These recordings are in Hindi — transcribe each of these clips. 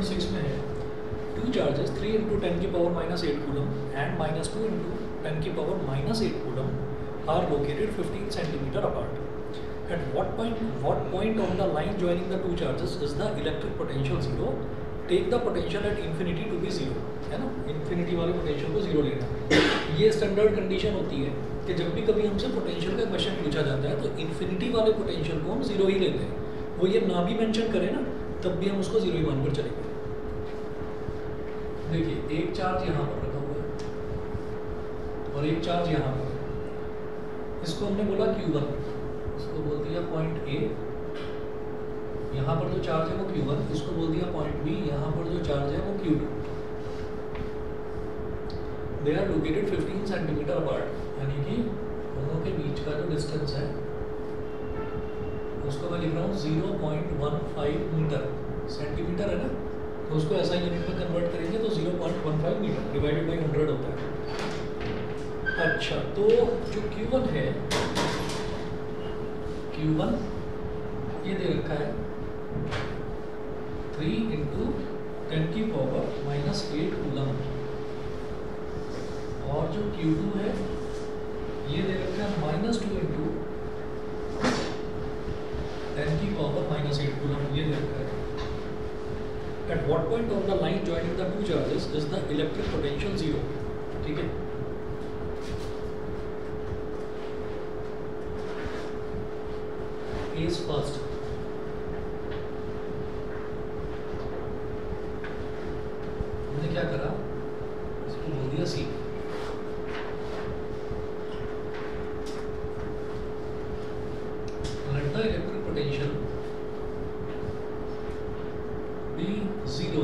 6 में है टू चार्जेस 3 इंटू 10 की पावर -8 कूलम एंड -2 इंटू 10 की power -8 coulomb are located 15 centimetre apart. At what point on the line joining the two charges is the electric potential zero? Take the potential at infinity to be zero, है ना, इन्फिनिटी वाले पोटेंशियल को जीरो लेना है। ये स्टैंडर्ड कंडीशन होती है कि जब भी कभी हमसे पोटेंशियल का क्वेश्चन पूछा जाता है तो इन्फिनिटी वाले पोटेंशियल को हम जीरो ही लेते हैं। वो ये ना भी मेंशन करें ना तब भी हम उसको जीरो ही मानकर चलेंगे। देखिए एक चार्ज यहाँ पर रखा हुआ है और एक चार्ज यहाँ पर, इसको हमने बोला Q1, इसको बोल दिया पॉइंट ए। यहाँ पर जो चार्ज है वो Q1, इसको बोल दिया पॉइंट बी। यहाँ पर जो चार्ज है वो Q2। They are located 15 centimetre apart, यानी कि दोनों के बीच का जो डिस्टेंस है उसको मैं लिख रहा हूँ 0.15 मीटर। सेंटीमीटर है ना, तो उसको ऐसा यूनिट में कन्वर्ट करेंगे तो 0.15 मीटर डिवाइडेड बाई 100 होता है। अच्छा, तो जो Q1 है, Q1 ये दे रखा है 3 इंटू 10 की पावर -8 कूलम, और जो Q2 है ये दे रखा है -2 इंटू 10 की पावर -8 कूलम, ये दे रखा है। At what point on the line joining the two charges is the electric potential zero? ठीक है, A is first. हमने क्या करा, इसको बोल दिया C। Let the electric potential be zero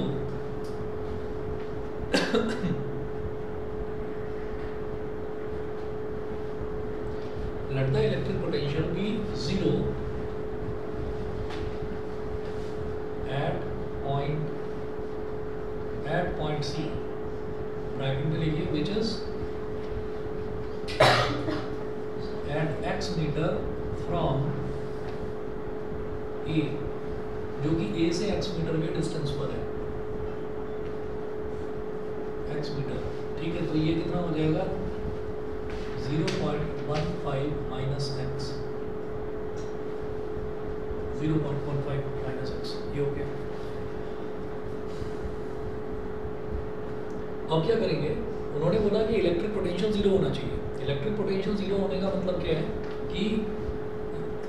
let the electric potential be zero at point C, bracket में लिखिए which is at x meter from A, जो कि A से x मीटर के डिस्टेंस पर है, x मीटर। ठीक है, तो ये कितना हो जाएगा 0.15 माइनस x, 0.15 माइनस x, ये हो गया। अब क्या करेंगे, उन्होंने बोला कि इलेक्ट्रिक पोटेंशियल जीरो होना चाहिए। इलेक्ट्रिक पोटेंशियल जीरो होने का मतलब क्या है कि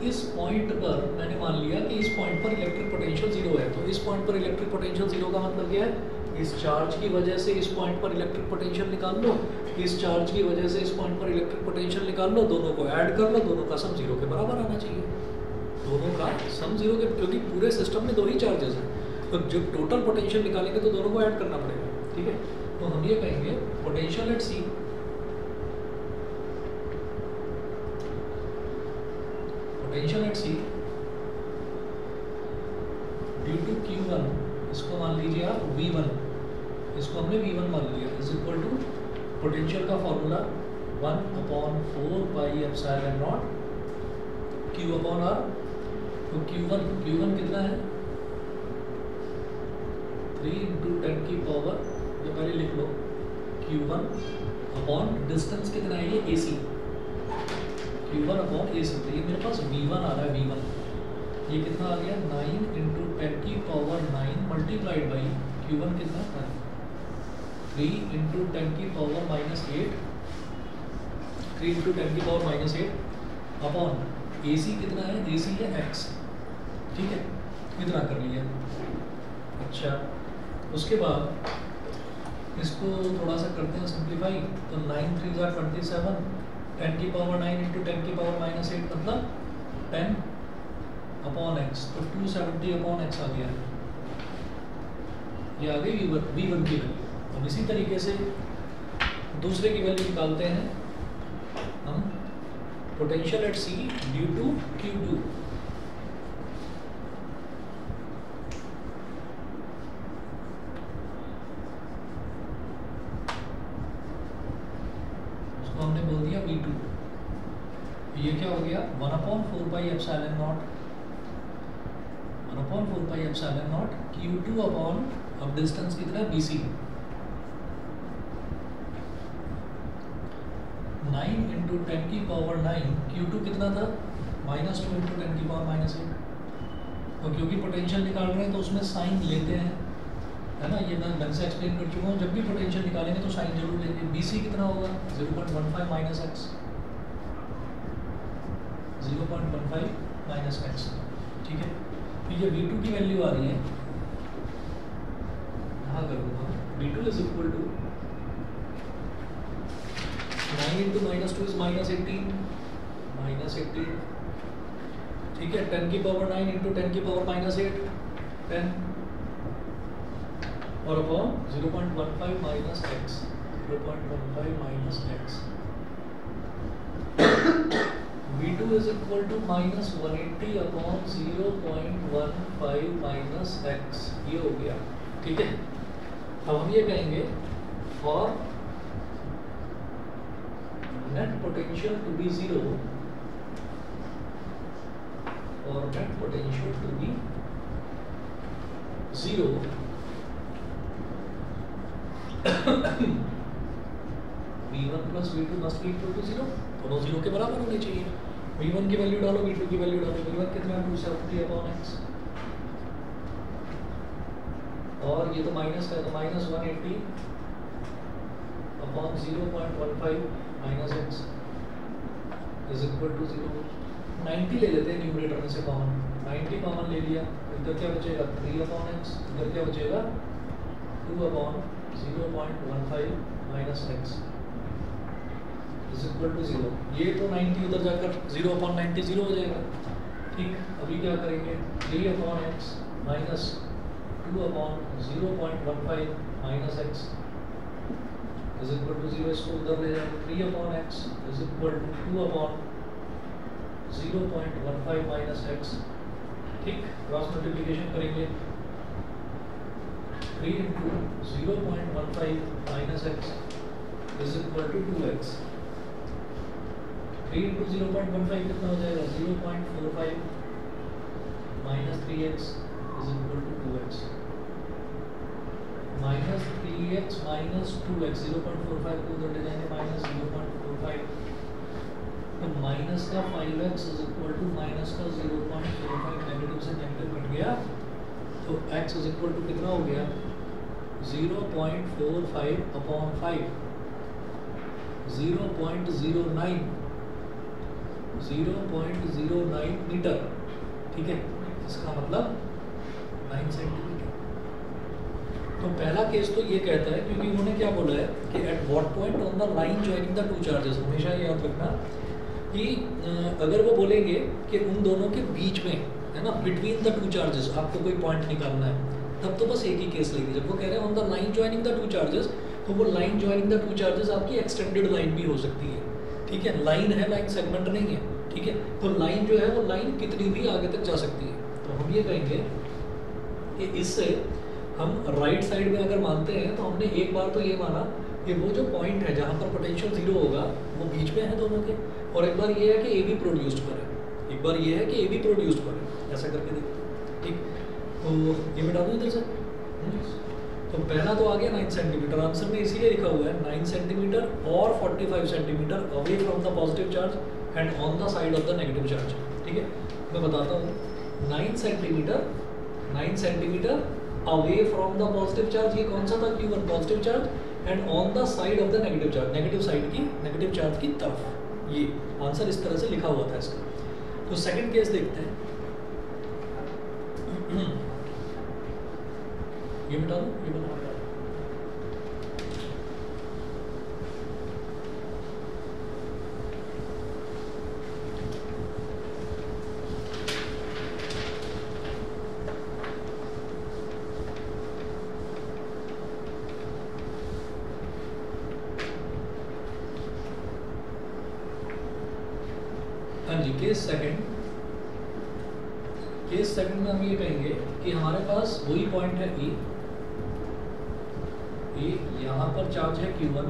इस पॉइंट पर मैंने मान लिया कि इस पॉइंट पर इलेक्ट्रिक पोटेंशियल जीरो है, तो इस पॉइंट पर इलेक्ट्रिक पोटेंशियल जीरो का मतलब क्या है, इस चार्ज की वजह से इस पॉइंट पर इलेक्ट्रिक पोटेंशियल निकाल लो, इस चार्ज की वजह से इस पॉइंट पर इलेक्ट्रिक पोटेंशियल निकाल लो, दोनों को ऐड कर लो, दोनों का सम जीरो के बराबर आना चाहिए। दोनों का सम जीरो के, क्योंकि पूरे सिस्टम में दो ही चार्जेस हैं, तो जब टोटल पोटेंशियल निकालेंगे तो दोनों को ऐड करना पड़ेगा। ठीक है, तो हम ये कहेंगे potential at C, potential at C due to Q1, इसको मान लीजिए आप V1, इसको हमने V1 मान लिया, इज इक्वल टू पोटेंशियल का formula 1/4 pi epsilon not Q/R। तो Q1 कितना है 3 इंटू 10 की पावर, ये पहले लिख लो, Q1 अपॉन डिस्टेंस कितना है ये AC, Q1 अपॉन AC। तो ये मेरे पास V1 आ रहा है, V1 ये कितना आ गया 9 इंटू 10 की पावर 9 मल्टीप्लाइड बाई Q1 कितना है 3 इंटू 10 की पावर -8, 3 इंटू 10 की पावर -8 अपॉन AC कितना है, AC है X। ठीक है, इतना कर लिया। अच्छा, उसके बाद इसको थोड़ा सा करते हैं सिंप्लीफाई, तो 9 3 × 27, 10 की पावर 9 इंटू 10 की पावर -8 मतलब 10 अपॉन x, तो 270 अपॉन x आ गया, ये आ गई V1 की वैल्यू। अब इसी तरीके से दूसरे की वैल्यू निकालते हैं हम, potential at C due to Q2, हमने बोल दिया V2, ये क्या हो गया 1/4 pi epsilon not, 1/4 pi epsilon not Q2 upon अब डिस्टेंस कितना है BC, 9 × 10⁻⁹ Q2 कितना था -2 × 10⁻⁸। और क्योंकि पोटेंशियल निकाल रहे हैं तो उसमें साइन लेते हैं, है ना, ये मैं ढंग से एक्सप्लेन कर चुका हूँ। जब भी पोटेंशियल निकालेंगे तो साइन जरूर लेंगे। BC कितना होगा 0.15 - x, 0.15 - x, ठीक है। तो ये V2 की वैल्यू आ रही है, यहाँ कर दूँगा V2 = 9 × -2 is -18, ठीक है। 10⁻9 × 10⁻8 10 और upon 0.15 - x, 0.15 - x। V2 = -180 upon 0.15 - x, ये हो गया, ठीक है। अब हम ये कहेंगे for net potential to be 0, और net potential to be 0 V1 + V2 must be equal to 0, दोनों 0 के बराबर होने चाहिए। V1 की वैल्यू डालो, V2 की वैल्यू डालो। V1 कितना है 270/x, और ये तो माइनस है, तो -180 upon 0.15 - x is equal to 0। 90 ले लेते हैं न्यूमरेटर में से कॉमन, 90 कॉमन ले लिया, इधर क्या बचेगा 3/x, इधर क्या बचेगा 2/0.15 - x इज इक्वल टू 0। ये तो 90 उधर जाकर 0/90 0 हो जाएगा, ठीक। अभी क्या करेंगे 3/x minus 2/0.15 - x is equal to 0, इसको उधर ले जाओ। 3/x is equal to 2/0.15 - x, ठीक। क्रॉस मल्टीप्लिकेशन करेंगे, 3 × 0.15 - x is equal to 2x। 3 × 0.15 कितना हो जाएगा 0.45 - 3x is equal to 2x। -3x - 2x, 0.45 को उधर ले जाएंगे, -0.45, तो माइनस का 5x is equal to minus का 0.45, नेगेटिव से नेगेटिव कट गया, तो x इज इक्वल टू कितना हो गया 0.45/5, 0.09 मीटर, ठीक है। इसका मतलब 9 सेंटीमीटर। तो पहला केस तो ये कहता है, क्योंकि उन्होंने क्या बोला है कि at what point on the line joining the two charges, हमेशा याद रखना कि अगर वो बोलेंगे कि उन दोनों के बीच में, है ना, बिटवीन द टू चार्जेस आपको कोई पॉइंट निकालना है, तब तो बस एक ही केस लेंगे। जब वो कह रहे हैं on the line joining the two charges, तो वो line joining the two charges आपकी एक्सटेंडेड लाइन भी हो सकती है, ठीक है। लाइन है, लाइन सेगमेंट नहीं है, ठीक है। तो लाइन जो है वो लाइन कितनी भी आगे तक जा सकती है। तो हम ये कहेंगे कि इससे हम राइट साइड में अगर मानते हैं तो हमने एक बार तो ये माना कि वो जो पॉइंट है जहाँ पर पोटेंशियल 0 होगा वो बीच में है दोनों के, और एक बार ये है कि ए बी प्रोड्यूस्ड पर है, एक बार ये है कि ए बी प्रोड्यूस्ड पर है, ऐसा करके देखते हैं, ठीक। तो ये मिटा दूँ इधर से, तो पहला तो आ गया 9 सेंटीमीटर, आंसर में इसीलिए लिखा हुआ है 9 सेंटीमीटर और 45 centimetre away from the positive charge and on the side of the negative charge, ठीक है। मैं बताता हूँ 9 centimetre away from the positive charge, ये कौन सा था Q1 positive charge, and on the side of the negative charge, negative side की नेगेटिव चार्ज की तरफ, ये आंसर इस तरह से लिखा हुआ था इसका। तो सेकंड केस देखते हैं, ये मिटा दो, ये बता। हाँ जी, केस सेकंड में हम ये कहेंगे कि हमारे पास वही पॉइंट है ए, यहाँ पर चार्ज है Q1,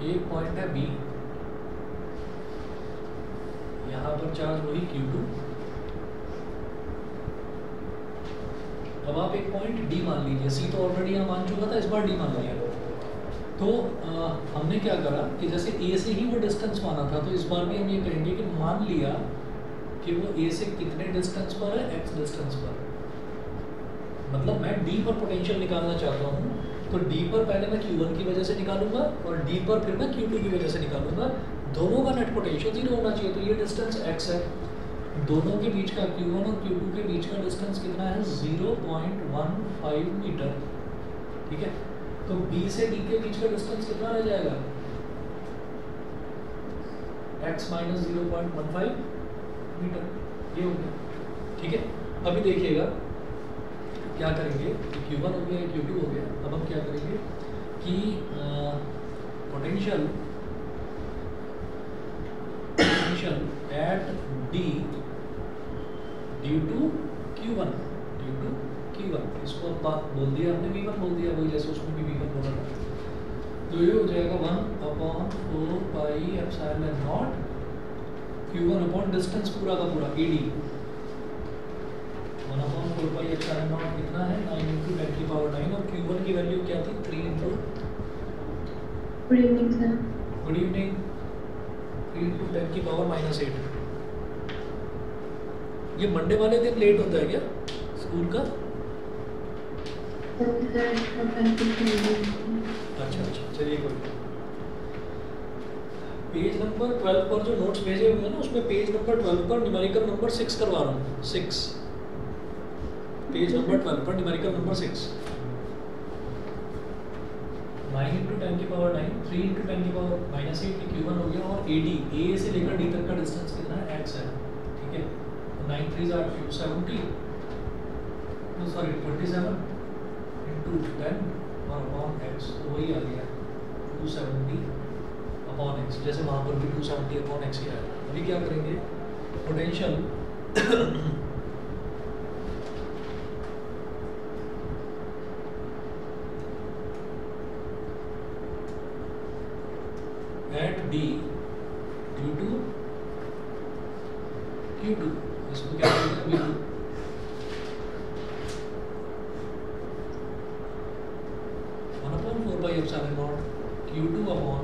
एक पॉइंट है बी, यहाँ पर चार्ज वही Q2, अब आप एक पॉइंट डी मान लीजिए, सी तो ऑलरेडी यहाँ मान चुका था, इस बार डी मान लिया। तो हमने क्या करा कि जैसे ए से ही वो डिस्टेंस माना था, तो इस बार भी हम ये कहेंगे कि मान लिया कि वो ए से कितने डिस्टेंस पर है, एक्स डिस्टेंस पर। मतलब मैं डी पर पोटेंशियल निकालना चाहता हूँ, तो डी पर पहले मैं Q1 की वजह से निकालूंगा और डी पर फिर मैं Q2 की वजह से निकालूंगा। दोनों का नेट पोटेंशियल 0 होना चाहिए। तो ये डिस्टेंस x है, दोनों के बीच का Q1 और Q2 के बीच का डिस्टेंस कितना है, 0.15 मीटर। ठीक है, तो B से D के बीच का डिस्टेंस कितना रह जाएगा, x माइनस 0.15 मीटर। ये हो गया। ठीक है, अभी देखिएगा क्या करेंगे, Q1 हो गया, Q2 हो गया। अब हम क्या करेंगे कि potential at D due to Q1, इसको अब बात बोल दिया हमने, V1 बोल दिया, वही जैसे उसमें भी V1 बोला था। तो ये हो जाएगा 1/4 pi epsilon not Q1 upon distance पूरा का पूरा AD, 1/4 पाई एप्सिलॉन नॉट कितना है, 9 × 10⁹ और Q1 की वैल्यू क्या थी, 3 × good evening sir. Good evening, 3 × 10⁻⁸। ये मंडे वाले दिन लेट होता है क्या स्कूल का? अच्छा, चलिए कोई। पेज नंबर 12 पर जो नोट्स भेजे हुए हैं ना, उसमें पेज नंबर 12 पर न्यूमेरिकल नंबर 6 करवा रहा हूँ, 6 पेज नंबर 12 पर न्यूमेरिकल नंबर 6, 9 × 10⁹, 3 × 10⁻⁸ Q1 हो गया। और AD, A से लेकर D तक का डिस्टेंस कितना है, x है। ठीक है, 9 × 3 = 270, सॉरी 27 × 10 और अपॉन x, तो वही आ गया 270 अपॉन x, जैसे वहाँ पर भी 270 अपॉन x ही आया। अभी क्या करेंगे, potential at D due to Q2, इसको क्या करेंगे, V2, Q2 अपॉन,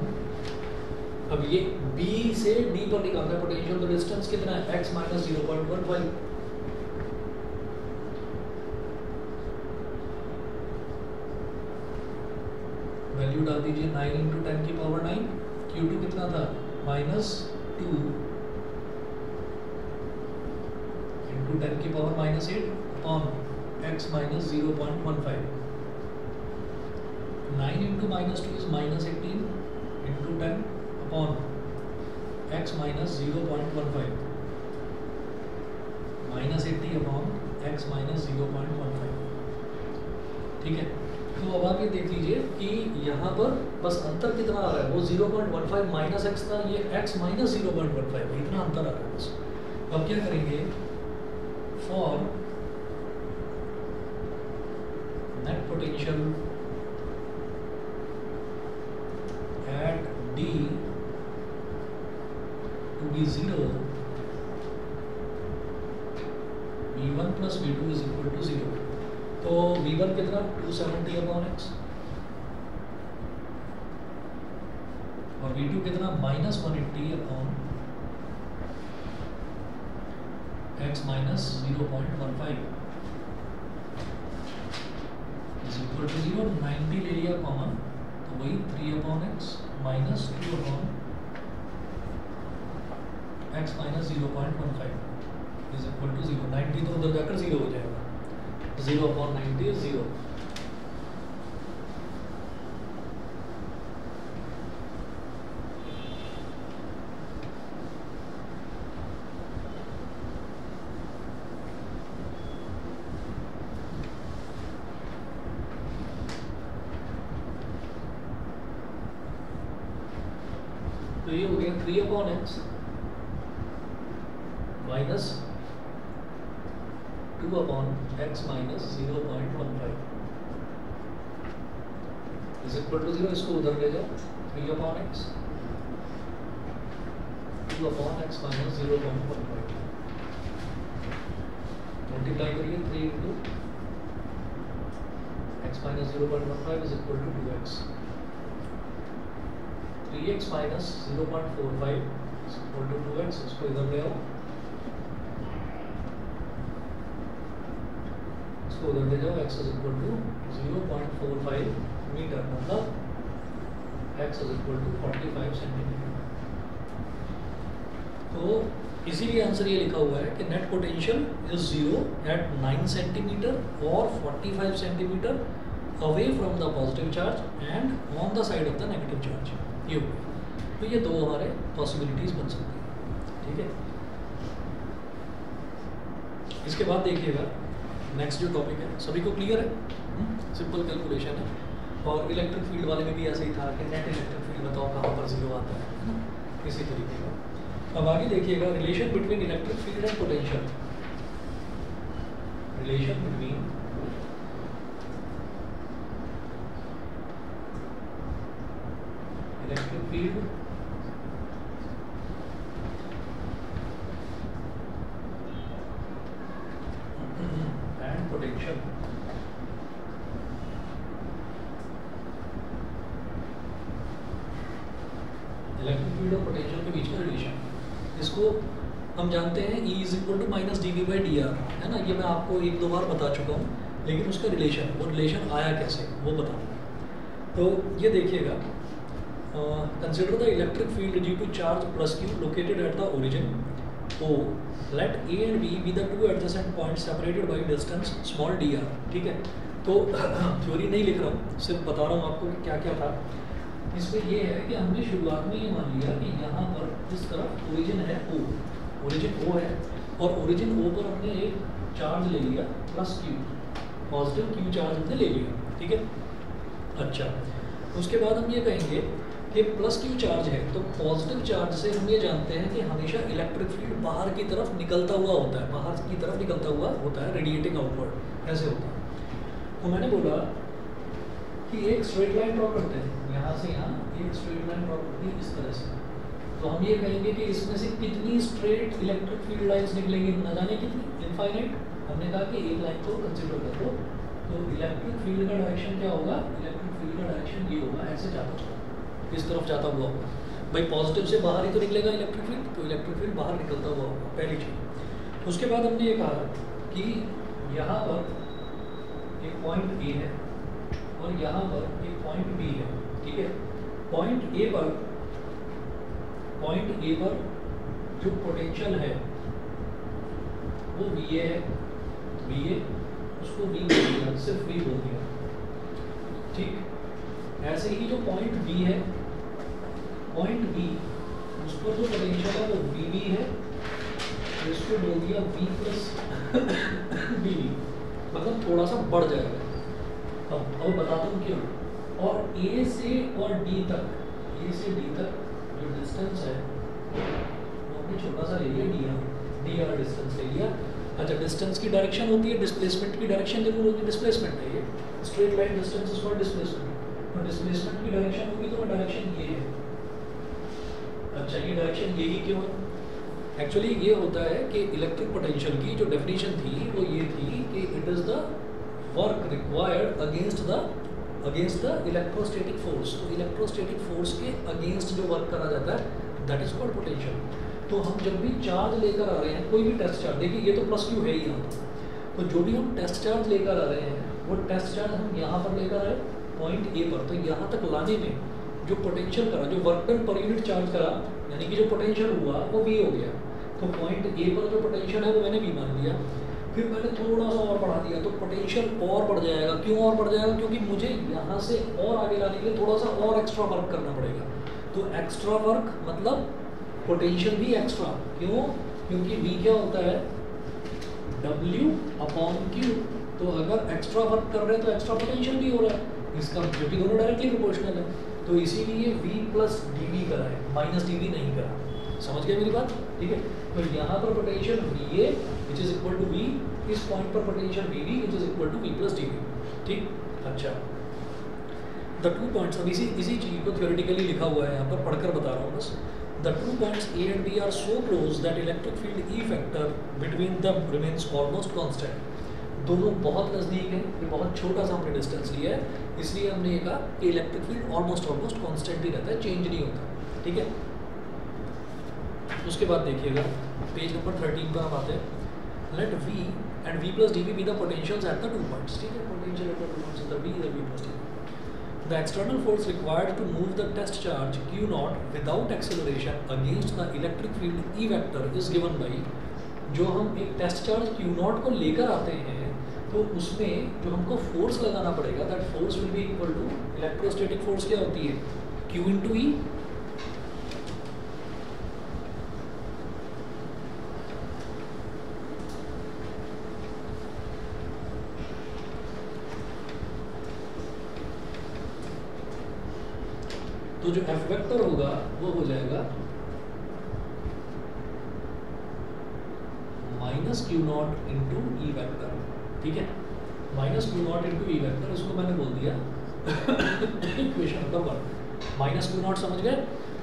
अब ये B से D पर निकालना है पोटेंशियल, तो डिस्टेंस कितना है, x माइनस 0.15। वैल्यू डाल दीजिए, 9 × 10⁹, Q2 कितना था, -2 × 10⁻⁸ upon x minus 0.15। 9 × -2 is -18 × 10 upon x minus 0.15, -80 upon x minus 0.15। ठीक है, तो अब आप ये देख लीजिए कि यहाँ पर बस अंतर कितना आ रहा है, वो 0.15 माइनस x था, ये x माइनस 0.15, इतना अंतर आ रहा है बस। अब क्या करेंगे, for net potential at D to be 0, V1 plus V2 is equal to 0। तो V1 कितना, 270 अपॉन x, और V2 कितना, -180 upon x minus 0.15 is equal to 0। 90 ले लिया कॉमन, तो वही 3 upon x minus 2 upon x minus 0.15 is equal to 0। 90 तो उधर जाकर 0 हो जाएगा, 0 अपॉन 90 इज 0। तो ये हो गया 3 upon x minus 2 upon x minus 0.15 is equal to 0। इसको उधर ले जाओ, 3 upon x, 2 upon x minus 0.15 multiply करिए, 3 × x minus 0.15 is equal to 2x. 3x minus 0.45 is equal to 2x. इसको इधर ले आओ, इसको उधर ले जाओ. x is equal to 0.45 metre, मतलब x is equal to 45 centimetre. तो इसीलिए आंसर ये लिखा हुआ है कि net potential is 0 at 9 centimetre और 45 centimetre away from the positive charge and on the side of the negative charge. ये हो गया. तो ये दो हमारे पॉसिबिलिटीज बन सकती हैं. ठीक है. इसके बाद देखिएगा नेक्स्ट जो टॉपिक है, सभी को क्लियर है? सिंपल कैलकुलेशन है. और इलेक्ट्रिक फील्ड वाले में भी ऐसे ही था कि नेट इलेक्ट्रिक फील्ड बताओ कहाँ पर जीरो आता है ना, इसी तरीके का. अब आगे देखिएगा relation between electric field and potential. Relation between electric field and potential. Electric field और पोटेंशियल के बीच का रिलेशन, इसको हम जानते हैं E is equal to minus dV/dr, है ना. ये मैं आपको एक दो बार बता चुका हूँ, लेकिन उसका रिलेशन, वो रिलेशन आया कैसे वो बताऊँगा. तो ये देखिएगा, consider the electric field due to charge plus Q located at the origin O. Let A and B be the two adjacent points separated by distance small dr. ठीक है. तो थ्योरी नहीं लिख रहा हूँ, सिर्फ बता रहा हूँ आपको कि क्या क्या था. इसमें ये है कि हमने शुरुआत में ये मान लिया कि यहाँ पर इस तरफ ओरिजिन है O, ओरिजिन O है, और ओरिजिन O पर हमने एक चार्ज ले लिया plus Q, positive Q charge हमने ले लिया. ठीक है. अच्छा, उसके बाद हम ये कहेंगे कि प्लस Q चार्ज है, तो पॉजिटिव चार्ज से हम ये जानते हैं कि हमेशा इलेक्ट्रिक फील्ड बाहर की तरफ निकलता हुआ होता है, बाहर की तरफ निकलता हुआ होता है, रेडिएटिंग आउटवर्ड ऐसे होता है. तो मैंने बोला कि एक स्ट्रेट लाइन ड्रॉ करते हैं, यहाँ से यहाँ एक स्ट्रेट लाइन ड्रॉ करते हैं इस तरह से. तो हम ये कहेंगे कि इसमें से कितनी स्ट्रेट इलेक्ट्रिक फील्ड लाइंस निकलेंगी, न जाने कितनी, इनफाइनाइट. हमने कहा कि एक लाइन को कंसिडर कर लो. तो इलेक्ट्रिक फील्ड का डायरेक्शन क्या होगा, इलेक्ट्रिक फील्ड का डायरेक्शन ये होगा, ऐसे जाता हुआ, इस तरफ जाता हुआ होगा. भाई पॉजिटिव से बाहर ही तो निकलेगा इलेक्ट्रिक फील्ड, तो इलेक्ट्रिक फील्ड बाहर निकलता हुआ होगा, पहली चीज़. उसके बाद हमने ये कहा कि यहाँ पर एक पॉइंट ए है और यहाँ पर एक पॉइंट बी है. ठीक है. पॉइंट ए पर जो पोटेंशियल है वो VA है, VA उसको V बोल दिया, सिर्फ V बोल दिया. ठीक. ऐसे ही जो पॉइंट B है, पॉइंट B उस पर जो पोटेंशियल है वो VB है, इसको बोल दिया V प्लस BB, मतलब थोड़ा सा बढ़ जाएगा. अब बताता हूँ क्यों. और A से और D तक, A से D तक जो डिस्टेंस है वो हमने छोटा सा ले लिया, dr डिस्टेंस ले लिया. अच्छा, डिस्टेंस की डायरेक्शन होती है, डिस्प्लेसमेंट की डायरेक्शन जरूर होगी. डिस्प्लेसमेंट है ये, straight line distance is called displacement. तो डिस्प्लेसमेंट की डायरेक्शन होगी तो डायरेक्शन ये है. अच्छा, ये डायरेक्शन यही क्यों है? एक्चुअली ये होता है कि इलेक्ट्रिक पोटेंशियल की जो डेफिनेशन थी वो ये थी कि it is the work required against the electrostatic force. तो इलेक्ट्रोस्टैटिक फोर्स के अगेंस्ट जो वर्क करा जाता है दैट इज कॉल्ड पोटेंशियल. तो हम जब भी चार्ज लेकर आ रहे हैं, कोई भी टेस्ट चार्ज, देखिए ये तो प्लस Q है ही यहाँ, तो जो भी हम टेस्ट चार्ज लेकर आ रहे हैं वो टेस्ट चार्ज हम यहाँ पर लेकर आए पॉइंट A पर. तो यहाँ तक लाने में जो पोटेंशियल करा, जो work done per unit charge करा, यानी कि जो पोटेंशियल हुआ वो V हो गया. तो पॉइंट A पर जो पोटेंशियल है वो मैंने V मान लिया. फिर मैंने थोड़ा सा और बढ़ा दिया तो पोटेंशियल और बढ़ जाएगा. क्यों और बढ़ जाएगा? क्योंकि मुझे यहाँ से और आगे लाने के लिए थोड़ा सा और एक्स्ट्रा वर्क करना पड़ेगा. तो एक्स्ट्रा वर्क मतलब पोटेंशियल भी एक्स्ट्रा. क्यों? क्योंकि V क्या होता है, W/Q. तो अगर एक्स्ट्रा वर्क कर रहे हैं तो एक्स्ट्रा पोटेंशियल भी हो रहा है, इसका जो कि दोनों डायरेक्टली प्रोपोर्शनल है. तो इसीलिए V प्लस dV करा है, माइनस dV नहीं करा. समझ गए मेरी बात? ठीक है. तो यहाँ पर potential VA which is equal to V, इस पॉइंट पर potential VB which is equal to V plus dV. ठीक. अच्छा, द टू पॉइंट्स, अब इसी चीज़ को थ्योरेटिकली लिखा हुआ है यहाँ पर, पढ़कर बता रहा हूँ बस. The 2 points A and B are so close that electric field E factor between them remains almost constant. दोनों बहुत नज़दीक है, ये बहुत छोटा सा हमने डिस्टेंस लिया है, इसलिए हमने ये कहा कि इलेक्ट्रिक फील्ड ऑलमोस्ट कांस्टेंट ही रहता है, चेंज नहीं होता। ठीक है, उसके बाद देखिएगा पेज नंबर 13 पर हम आते हैं। Let V and V plus dV be the potentials at the 2 points. ठीक है, potential at the 2 points, the V is the V plus dV. The external force required to move the test charge Q naught without acceleration against the electric field E vector is given by, जो हम एक टेस्ट चार्ज Q naught को लेकर आते हैं तो उसमें जो हमको फोर्स लगाना पड़ेगा, that force will be equal to, electrostatic force क्या होती है, Q into E। तो जो F वेक्टर होगा वो हो जाएगा minus Q naught into E vector. ठीक है, minus Q naught into E vector, इसको मैंने बोल दिया equation number 1। Minus Q not समझ गए,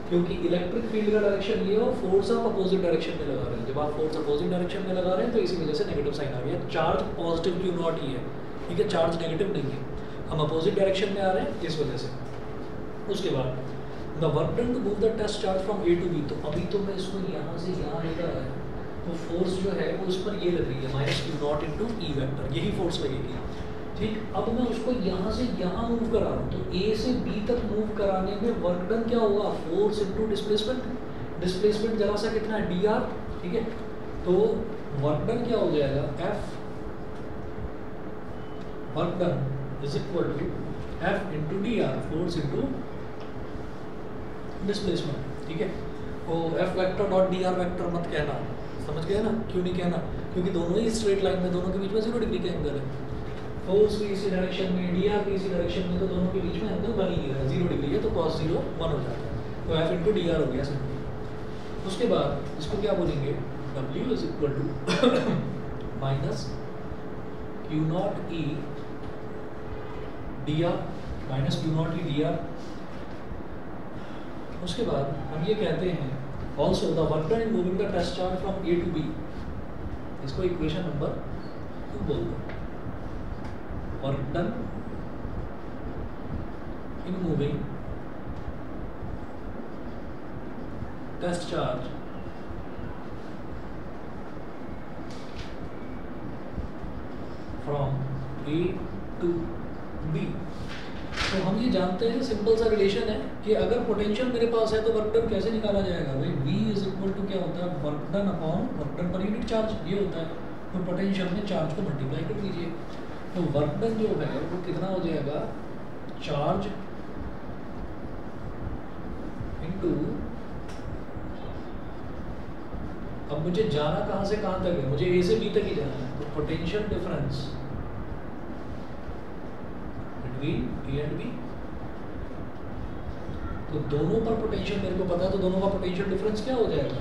क्योंकि इलेक्ट्रिक फील्ड का डायरेक्शन ये हो, फोर्स आप अपोजिट डायरेक्शन में लगा रहे हैं। जब आप फोर्स अपोजिट डायरेक्शन में लगा रहे हैं तो इसी वजह से नेगेटिव साइन आ गया। चार्ज पॉजिटिव क्यू नॉट ही है, ठीक है, चार्ज नेगेटिव नहीं है, हम अपोजिट डायरेक्शन में आ रहे हैं इस वजह से। उसके बाद the work done to move the test charge from A to B, तो अभी तो मैं इसको यहाँ से यहाँ लेकर आया, तो फोर्स जो है वो उस पर ये लग रही है minus Q naught into E vector, यही फोर्स लगेगी। ठीक, अब मैं उसको यहाँ से यहाँ मूव करा रहा हूँ, तो ए से बी तक मूव कराने में वर्क डन क्या होगा, फोर्स इंटू डिस्प्लेसमेंट। डिस्प्लेसमेंट जरा सा कितना है, डी आर। ठीक है, तो वर्क डन क्या हो जाएगा, F work done is equal to F into D R, force into displacement. ठीक है, तो F vector dot D R vector मत कहना, समझ गए ना, क्यों नहीं कहना, क्योंकि दोनों ही स्ट्रेट लाइन में, दोनों के बीच में 0 डिग्री का एंगल है। फोर्स भी इसी डायरेक्शन में, डी आर भी इसी डायरेक्शन में, तो दोनों के बीच में एंगल बन ही रहा है, 0 डिग्री है, तो cos 0 1 हो जाता है, तो एफ इंटू डी आर हो गया सिंपल। उसके बाद इसको क्या बोलेंगे, W is equal to minus Q naught E D R, minus Q naught E D R. उसके बाद हम ये कहते हैं also the work done in moving the test charge from A to B, इसको इक्वेशन नंबर 2 बोल दो। Work done in moving test charge from A to B. तो हम ये जानते हैं, सिंपल सा रिलेशन है कि अगर पोटेंशियल मेरे पास है तो वर्क डन कैसे निकाला जाएगा भाई, V इज इक्वल टू क्या होता है, work done upon work done per unit charge, ये होता है। तो पोटेंशियल में चार्ज को मल्टीप्लाई कर दीजिए, तो वर्क डन जो है वो कितना हो जाएगा, चार्ज इनटू, अब मुझे जाना कहाँ से कहाँ तक है, मुझे A से B तक ही जाना है, तो potential difference between A and B। तो दोनों पर पोटेंशियल मेरे को पता है, तो दोनों का पोटेंशियल डिफरेंस क्या हो जाएगा,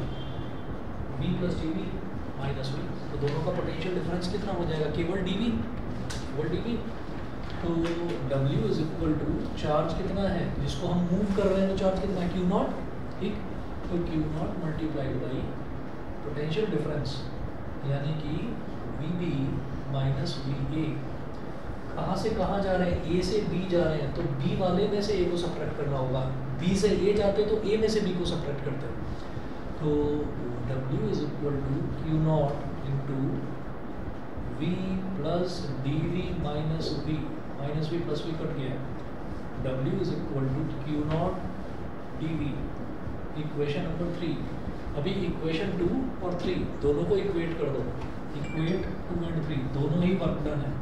V plus D V minus V। तो दोनों का पोटेंशियल डिफरेंस कितना हो जाएगा, केवल dV, केवल dV। तो W is equal to charge कितना है जिसको हम मूव कर रहे हैं, तो चार्ज कितना है, Q नॉट। ठीक, तो Q not multiplied by potential difference, यानी कि VB माइनस VA। कहाँ से कहाँ जा रहे हैं, A से B जा रहे हैं, तो B वाले में से A को सब्ट्रैक्ट करना होगा, B से A जाते तो A में से B को सब्ट्रैक्ट करते हैं। तो W is equal to Q naught into V plus DV minus V, minus V plus V cut गया, W is equal to Q naught DV। Equation number 3। अभी इक्वेशन 2 और 3 दोनों को इक्वेट कर दो, इक्वेट 2 एंड 3 दोनों ही वर्क डन है।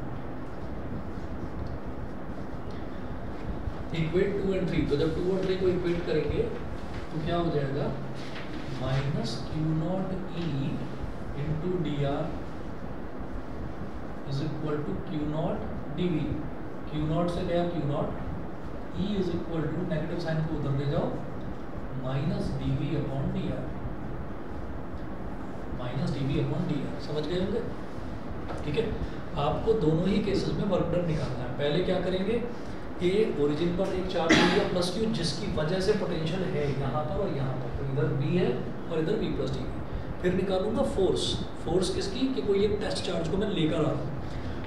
इक्वेट 2 एंड 3, तो जब 2 और 3 को इक्वेट करेंगे तो क्या हो जाएगा, minus Q naught E into D R is equal to Q naught D V. Q naught से गया Q naught, E is equal to negative sign को उधर ले जाओ, minus D V upon D R, minus D V upon D R. समझ गए होंगे, ठीक है। आपको दोनों ही केसेस में वर्क डन निकालना है। पहले क्या करेंगे, कि ओरिजिन पर एक चार्ज लिया प्लस क्यू, जिसकी वजह से पोटेंशियल है यहाँ पर और यहाँ पर, तो इधर बी है और इधर बी प्लस डी। फिर निकालूंगा फोर्स, फोर्स किसकी, कि कोई एक टेस्ट चार्ज को मैं लेकर आ रहा हूँ,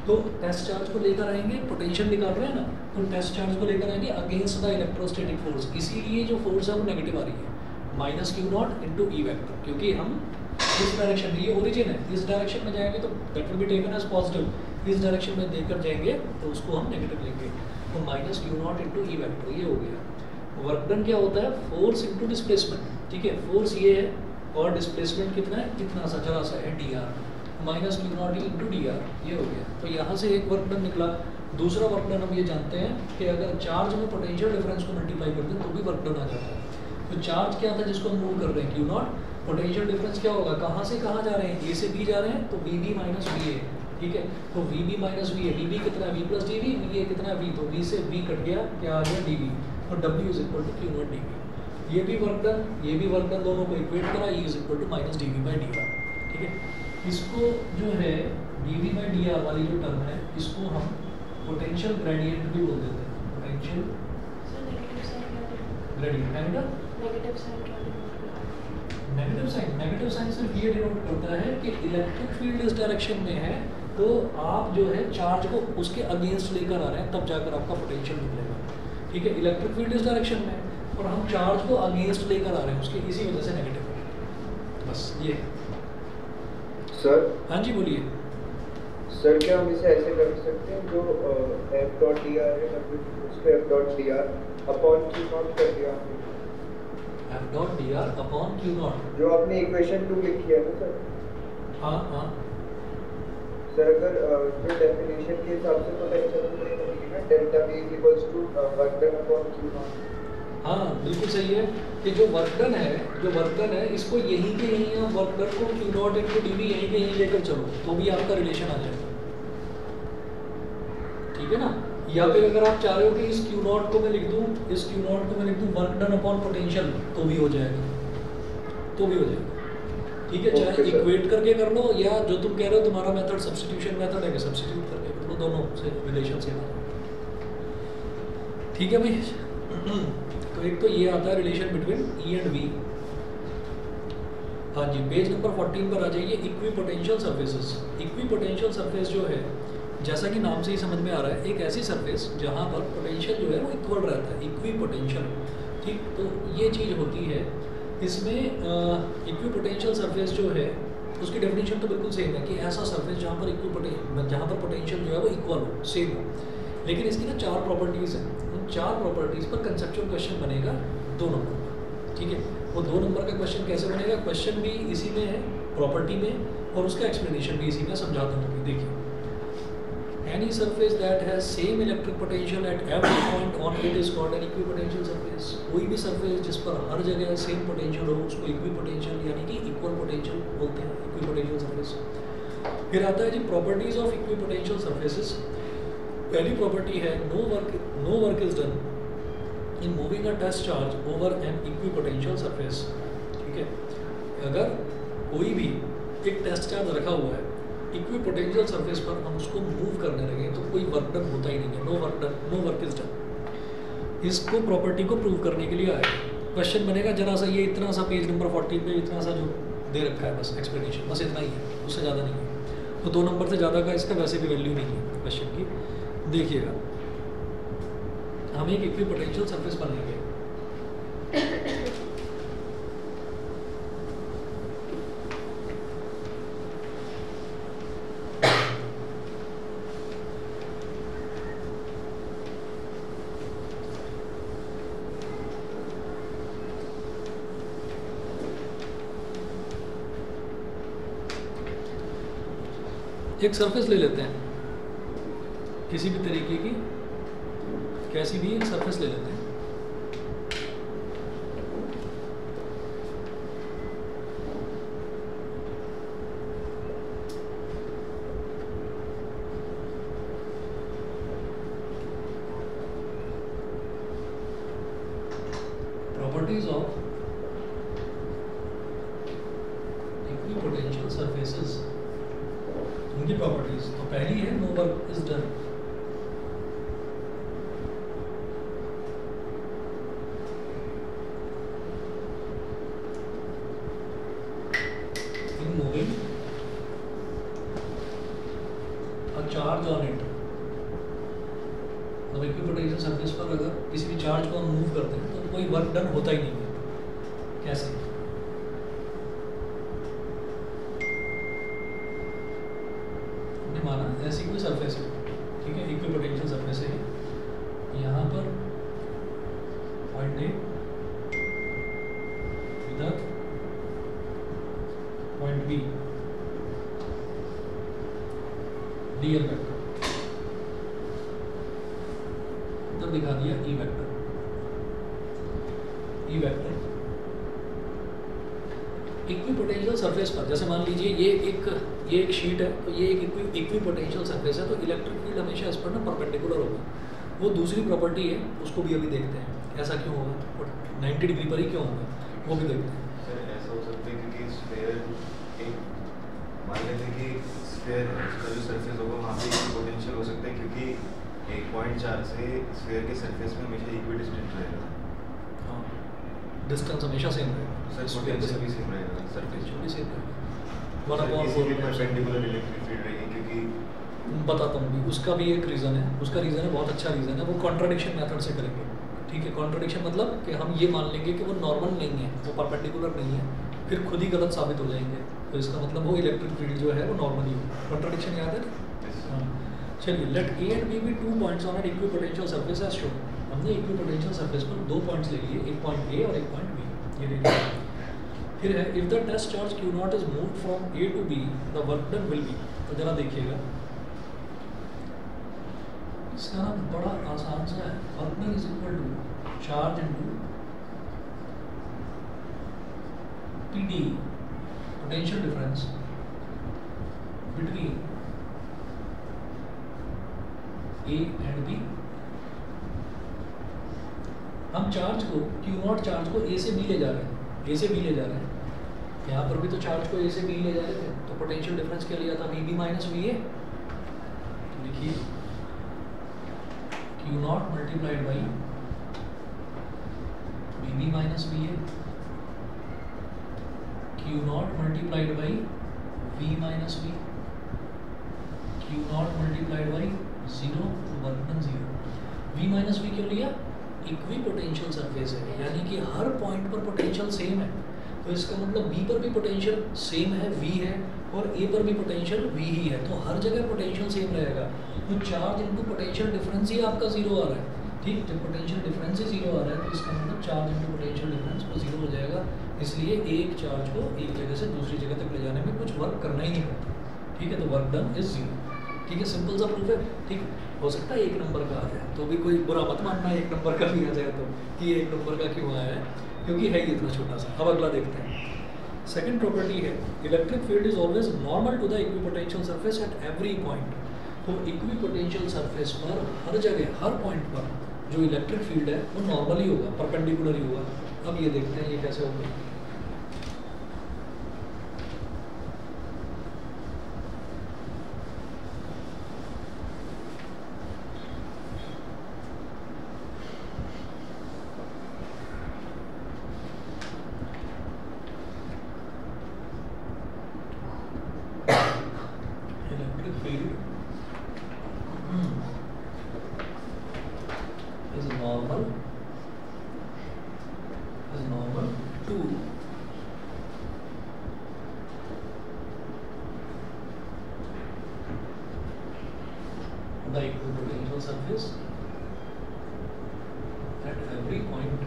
तो टेस्ट चार्ज को लेकर आएंगे, पोटेंशियल निकाल रहे हैं ना, तो टेस्ट चार्ज को लेकर आएंगे अगेंस्ट द इलेक्ट्रोस्टैटिक फोर्स, इसीलिए जो फोर्स है वो नेगेटिव आ रही है, minus Q naught into E vector, क्योंकि हम इस डायरेक्शन में, ये ओरिजिन है, इस डायरेक्शन में जाएंगे तो that will be taken as positive, इस डायरेक्शन में देकर जाएंगे तो उसको हम नेगेटिव लेंगे, तो minus Q naught into E vector, ये हो गया। वर्क डन क्या होता है, फोर्स इंटू डिस्प्लेसमेंट, ठीक है, फोर्स ये है और डिस्प्लेसमेंट कितना है, कितना सा जरा सा है D R, minus Q naught E into D are, ये हो गया। तो यहाँ से एक वर्क डन निकला। दूसरा वर्क डन हम ये जानते हैं कि अगर चार्ज में पोटेंशियल डिफरेंस को मल्टीप्लाई कर दें तो भी वर्क डन आ जाता है। तो चार्ज क्या था जिसको हम मूव कर रहे हैं, क्यू नॉट, पोटेंशियल डिफरेंस क्या होगा, कहाँ से कहाँ जा रहे हैं, ए से बी जा रहे हैं तो B B minus V A, ठीक है, तो V B minus V A, D B कितना है, V plus D B, V A कितना है, वी, तो वी से बी कट गया, क्या आ गया, डी बी, और W is equal to Q naught D B. ये भी वर्क डन, ये भी वर्क डन, दोनों को इक्वेट करा, E is equal to minus D B by D R, ठीक है। इसको जो है D B by D R वाली जो टर्म है, इसको हम पोटेंशियल ग्रेडियंट भी बोल देते हैं, potential gradient and negative sign सिर्फ ये डिनोट करता है कि इलेक्ट्रिक फील्ड इस डायरेक्शन में है, तो आप जो है चार्ज को उसके अगेंस्ट लेकर आ रहे हैं, तब जाकर आपका पोटेंशियल निकलेगा, ठीक है। इलेक्ट्रिक फील्ड इस डायरेक्शन में है और हम चार्ज को अगेंस्ट लेकर आ रहे हैं उसके, इसी वजह से नेगेटिव है, बस ये। सर, हाँ जी बोलिए। सर क्या हम इसे ऐसे कर सकते हैं, जो एफ डॉट डी आर है उसको F dot D are upon Q not कर दिया, F dot D are upon Q not, जो आपने इक्वेशन 2 लिखी है ना सर। हाँ हाँ सर, अगर जो डेफिनेशन के हिसाब से पोटेंशियल मिलेगी ना, delta V is equals to work done upon Q naught. हाँ बिल्कुल सही है कि जो वर्क डन है इसको यहीं के यहीं आप वर्क डन को Q naught into D B यहीं के यहीं लेकर चलो तो भी आपका रिलेशन आ जाएगा, ठीक है ना। या फिर अगर आप चाह रहे हो कि इस क्यू नॉट को मैं लिख दूं, इस क्यू नॉट को मैं लिख दूं वर्क डन अपॉन पोटेंशियल, तो भी हो जाएगा, तो भी हो जाएगा, ठीक है। चाहे इक्वेट करके कर लो, या जो तुम कह रहे हो तुम्हारा मेथड सब्स्टिट्यूशन मेथड है कि सब्स्टिट्यूट करके कर लो, दोनों से रिलेशन सेम आता है, ठीक है भाई। तो एक तो ये आता है relation between E and V. हाँ जी, पेज नंबर 14 पर आ जाइए, इक्विपोटेंशियल सर्फेसेस। इक्विपोटेंशियल सर्फेस जो है, जैसा कि नाम से ही समझ में आ रहा है, एक ऐसी सरफेस जहाँ पर पोटेंशियल जो है वो इक्वल रहता है, इक्विपोटेंशियल, ठीक। तो ये चीज़ होती है इसमें। इक्विपोटेंशियल सरफेस जो है उसकी डेफिनेशन तो बिल्कुल सेम है कि ऐसा सरफेस जहाँ पर पोटेंशियल जो है वो इक्वल हो, सेम हो, लेकिन इसकी ना 4 प्रॉपर्टीज़ हैं। उन 4 प्रॉपर्टीज़ पर कंसेप्चुअल क्वेश्चन बनेगा 2 नंबर का, ठीक है। वो 2 नंबर का क्वेश्चन कैसे बनेगा, क्वेश्चन भी इसी में है, प्रॉपर्टी में, और उसका एक्सप्लेनेशन भी इसी में समझाता हूँ। देखिए, any surface that has same electric potential at every point on it is called an equipotential surface। कोई भी surface जिस पर हर जगह सेम पोटेंशियल हो उसको इक्विपोटेंशियल यानी कि इक्वल पोटेंशियल बोलते हैं, इक्विपोटेंशियल सरफेस। फिर आता है जी प्रॉपर्टीज ऑफ इक्विपोटेंशियल सरफेसेस। पहली प्रॉपर्टी है no work is done in moving a test charge over an equipotential surface, ठीक है। अगर कोई भी एक टेस्ट चार्ज रखा हुआ है इक्विपोटेंशियल सरफेस पर, हम उसको मूव करने लगे तो कोई वर्क डन होता ही नहीं है, नो वर्क इज डन। इसको प्रॉपर्टी को प्रूव करने के लिए आया क्वेश्चन बनेगा, जरा सा ये इतना सा पेज नंबर 14 पे इतना सा जो दे रखा है, बस एक्सप्लेनेशन, बस इतना ही है, उससे ज़्यादा नहीं है। तो 2 नंबर से ज़्यादा का इसका वैसे भी वैल्यू नहीं है क्वेश्चन की। देखिएगा, हम एक इक्विपोटेंशियल सरफेस बनेंगे, एक सरफेस ले लेते हैं किसी भी तरीके की, कैसी भी एक सरफेस ले लेते हैं। प्रॉपर्टीज ऑफ इक्विपोटेंशियल सरफेसेस, उनकी प्रॉपर्टीज। तो पहली है no work is done. In moving a charge charge on it, मतलब इक्विपोटेंशियल सरफेस पर अगर किसी भी चार्ज को हम मूव करते हैं तो कोई वर्क डन होता ही नहीं है। कैसे? हमने माना ऐसी कोई सरफेस है, ठीक है, इक्विपोटेंशियल सरफेस है, यहाँ पर पॉइंट ए, इधर पॉइंट बी, डीएल वेक्टर इधर दिखा दिया, E vector, E vector equipotential surface पर। जैसे मान लीजिए ये एक शीट है, तो ये एक इक्विपोटेंशियल सरफेस है, तो इलेक्ट्रिक फील्ड हमेशा इस पर ना परपेंडिकुलर होगा। वो दूसरी प्रॉपर्टी है, उसको भी अभी देखते हैं ऐसा क्यों होगा, 90 डिग्री पर ही क्यों होगा, वो भी देखते हैं। सर ऐसा हो सकता है क्योंकि स्फीयर एक, मान लेते हैं कि स्फीयर का जो सरफेस होगा वहाँ पे पोटेंशियल हो सकता है, क्योंकि एक पॉइंट चार्ज से स्फीयर के सरफेस में हमेशा इक्वी डिस्टेंस रहेगा। हाँ, डिस्टेंस हमेशा सेम रहेगा, सर पोटेंशियल भी सेम रहेगा, सरफेस भी सेम रहेगा। परपेंडिकुलर इलेक्ट्रिक फील्ड रहेगी, क्योंकि बताता हूँ भी, उसका भी एक रीज़न है, उसका रीज़न है, बहुत अच्छा रीज़न है, वो कॉन्ट्राडिक्शन मेथड से करेंगे। ठीक है, कॉन्ट्राडिक्शन मतलब कि हम ये मान लेंगे कि वो नॉर्मल नहीं है, वो परपेंडिकुलर नहीं है, फिर खुद ही गलत साबित हो जाएंगे, तो इसका मतलब वो इलेक्ट्रिक फील्ड जो है वो नॉर्मल ही हो। कॉन्ट्राडिक्शन याद है? हाँ, चलिए, let A and B 2 points on an equipotential surface as shown. हमने इक्विपोटेंशियल सरफेस पर 2 पॉइंट्स ले लिए, एक पॉइंट ए और एक पॉइंट बी, ये ले लिया। फिर है if the test charge Q naught is moved from A to B the work done will be. तो जरा देखिएगा, इसका नाम बड़ा आसान सा है, work done is equal to charge into PD, potential difference between A and B। हम चार्ज को Q नॉट चार्ज को A से B ले जा रहे हैं, A से B ले जा रहे हैं, यहाँ पर भी तो चार्ज को A से B ले जा रहे थे, तो पोटेंशियल डिफरेंस क्या लिया था, VB माइनस VA। तो लिखिए Q not multiplied by VB minus VA, Q not multiplied by V minus V, Q not multiplied by 0, work done 0। V minus V क्यों लिया, इक्वी पोटेंशियल सरफेस है, यानी कि हर पॉइंट पर पोटेंशियल सेम है, तो इसका मतलब B पर भी पोटेंशियल सेम है, V है, और A पर भी पोटेंशियल V ही है, तो हर जगह पोटेंशियल सेम रहेगा। तो चार्ज इनटू पोटेंशियल डिफरेंस ही आपका 0 आ रहा है, ठीक, जब पोटेंशियल डिफरेंस ही 0 आ रहा है तो इसका मतलब चार्ज इनटू पोटेंशियल डिफरेंस वो 0 हो जाएगा। इसलिए एक चार्ज को एक जगह से दूसरी जगह तक ले जाने में कुछ वर्क करना ही नहीं पड़ता, ठीक है, तो वर्क डन इज 0। ठीक है, सिंपल सा प्रूफ है। ठीक, हो सकता है 1 नंबर का आ जाए, तो भी कोई बुरा मत मानना 1 नंबर का भी आ जाए तो, कि 1 नंबर का क्यों आया है, क्योंकि है ही इतना छोटा सा। अब अगला देखते हैं। सेकंड प्रॉपर्टी है electric field is always normal to the equipotential surface at every point. तो इक्विपोटेंशियल सरफेस पर हर जगह, हर पॉइंट पर जो इलेक्ट्रिक फील्ड है वो नॉर्मल ही होगा, परपेंडिकुलर ही होगा। अब ये देखते हैं ये कैसे होगा। The equipotential surface at every point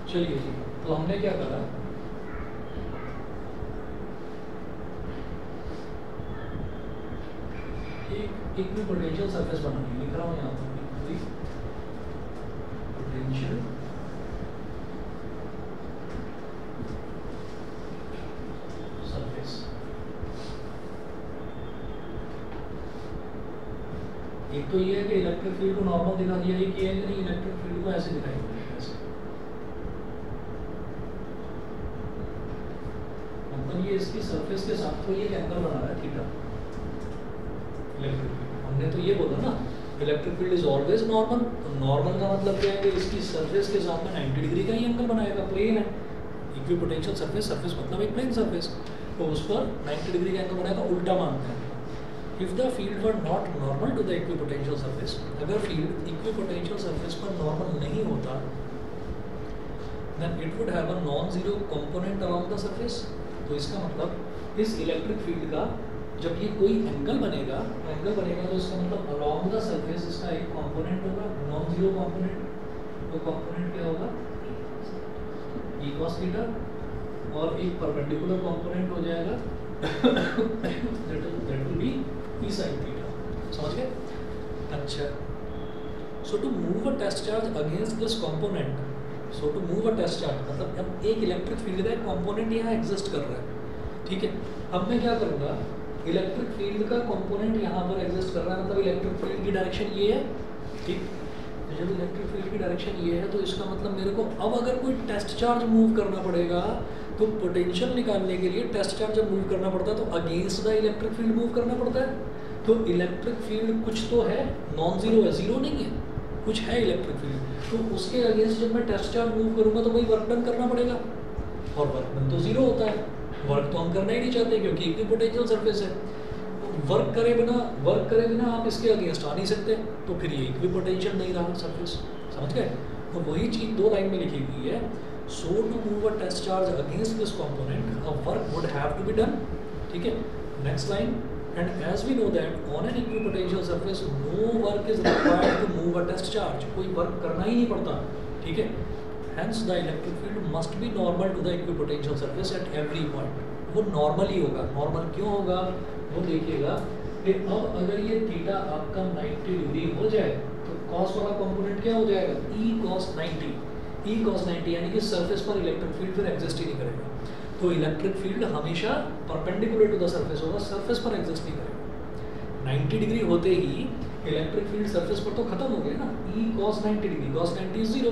चलिए जी, तो हमने क्या करा, एक इक्विपोटेंशियल सरफेस बना ली, लिख रहा हूँ यहाँ पर इक्विपोटेंशियल सरफेस। एक तो ये है कि इलेक्ट्रिक फील्ड को नॉर्मल दिखा दिया, एक ये है कि नहीं इलेक्ट्रिक फील्ड को ऐसे दिखाएंगे, मतलब ये इसकी सरफेस के साथ तो ये एंगल बना रहा है थीटा। इलेक्ट्रिक फील्ड हमने तो ये बोला ना electric field is always normal. तो नॉर्मल का मतलब क्या है कि इसकी सरफेस के साथ में 90 डिग्री का ही एंगल बनाएगा, प्लेन है। इक्विपोटेंशियल सरफेस, सरफेस मतलब एक प्लेन सरफेस, तो उस पर 90 डिग्री का एंगल बनाएगा, उल्टा मानते हैं। If the field were not normal to the equipotential surface, अगर फील्ड इक्विपोटेंशियल सरफेस पर नॉर्मल नहीं होता, then it would have a non-zero component along the surface। तो इसका मतलब इस इलेक्ट्रिक फील्ड का जब ये कोई एंगल बनेगा तो इसका मतलब along the surface इसका एक कंपोनेंट होगा, नॉन जीरो कंपोनेंट। वो कंपोनेंट क्या होगा, e cos थीटा, और एक परपेंडिकुलर कंपोनेंट हो जाएगा that will be e sin theta. समझ गए? अच्छा, so to move a test charge against this component, so to move a test charge मतलब अब एक इलेक्ट्रिक फील्ड का एक कंपोनेंट यहाँ एग्जिस्ट कर रहा है, ठीक है। अब मैं क्या करूँगा, इलेक्ट्रिक फील्ड का कंपोनेंट यहाँ पर एग्जिस्ट कर रहा है, मतलब इलेक्ट्रिक फील्ड की डायरेक्शन ये है, ठीक। तो जब इलेक्ट्रिक फील्ड की डायरेक्शन ये है तो इसका मतलब मेरे को अब अगर कोई टेस्ट चार्ज मूव करना पड़ेगा तो पोटेंशियल निकालने के लिए टेस्ट चार्ज जब मूव करना पड़ता है तो against the electric field move करना पड़ता है। तो इलेक्ट्रिक फील्ड कुछ तो है, नॉन जीरो है, जीरो नहीं है, कुछ है इलेक्ट्रिक फील्ड, तो उसके अगेंस्ट जब मैं टेस्ट चार्ज मूव करूंगा तो वही वर्क डन करना पड़ेगा, और वर्क डन तो जीरो होता है। वर्क तो हम करना ही नहीं चाहते क्योंकि इक्विपोटेंशियल सरफेस है। वर्क करे बिना आप इसके अगेंस्ट आ नहीं सकते, तो फिर ये इक्विपोटेंशियल नहीं रहा सरफेस। समझ गए? तो वही चीज़ दो लाइन में लिखी हुई है, so to move a test charge against this component a work would have to be done, ठीक है। Next line, and as we know that on an equipotential surface no work is required to move a test charge, कोई वर्क करना ही नहीं पड़ता, ठीक है। hence the electric field must be normal to the equipotential surface at every point। वो नॉर्मल ही होगा। नॉर्मल क्यों होगा वो देखिएगा कि अब अगर ये थीटा आपका 90 डिग्री हो जाए तो cos वाला कंपोनेंट क्या हो जाएगा, e cos 90, e cos 90, यानी कि सरफेस पर इलेक्ट्रिक फील्ड फिर एग्जिस्ट ही नहीं करेगा। तो इलेक्ट्रिक फील्ड हमेशा परपेंडिकुलर टू द सरफेस होगा, सरफेस पर एग्जिस्ट नहीं करेगा। 90 डिग्री होते ही इलेक्ट्रिक फील्ड सरफेस पर तो खत्म हो गया ना, e cos 90 degree, cos 90 is zero,